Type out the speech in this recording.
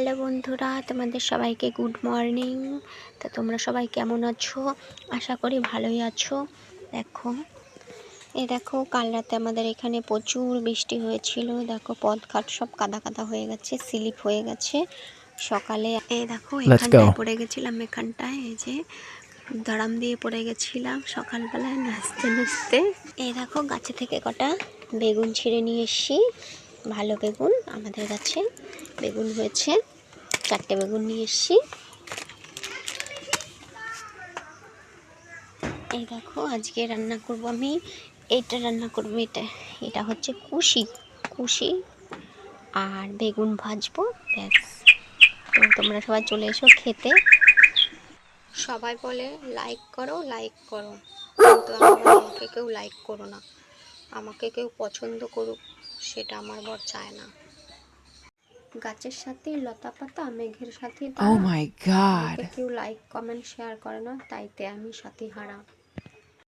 Hello বন্ধুরা, তোমাদের সবাইকে গুড মর্নিং। তো তোমরা সবাই কেমন আছো? আশা করি ভালোই আছো। দেখো কাল রাতে আমাদের এখানে প্রচুর বৃষ্টি হয়েছিল। দেখো পথঘাট সব কাদা কাদা হয়ে গেছে, স্লিপ হয়ে গেছে। সকালে দেখো এখানটায় পড়ে গেছিলাম, এখানটায় এই যে দাঁড়াম দিয়ে পড়ে গেছিলাম সকালবেলায় নাচতে নাচতে। দেখো গাছে থেকে কটা বেগুন ছিঁড়ে নিয়ে এসছি। ভালো বেগুন আমাদের গাছে বেগুন হয়েছে, 4টে বেগুন নিয়ে এসছি। দেখো আজকে রান্না করব আমি, এইটা রান্না করবো। এটা হচ্ছে কুশি আর বেগুন ভাজবো, ব্যাস। তো তোমরা সবাই চলে এসো খেতে। সবাই বলে লাইক করো কিন্তু আমাকে কেউ লাইক করো না, আমাকে কেউ পছন্দ করুক সেটা আমার বর চায় না। গাছের সাথে লতা পাতা, মেঘের সাথে তারা। Oh my God. আমাকে কেউ লাইক কমেন্ট শেয়ার করে না, তাইতে আমি সাথী হারা।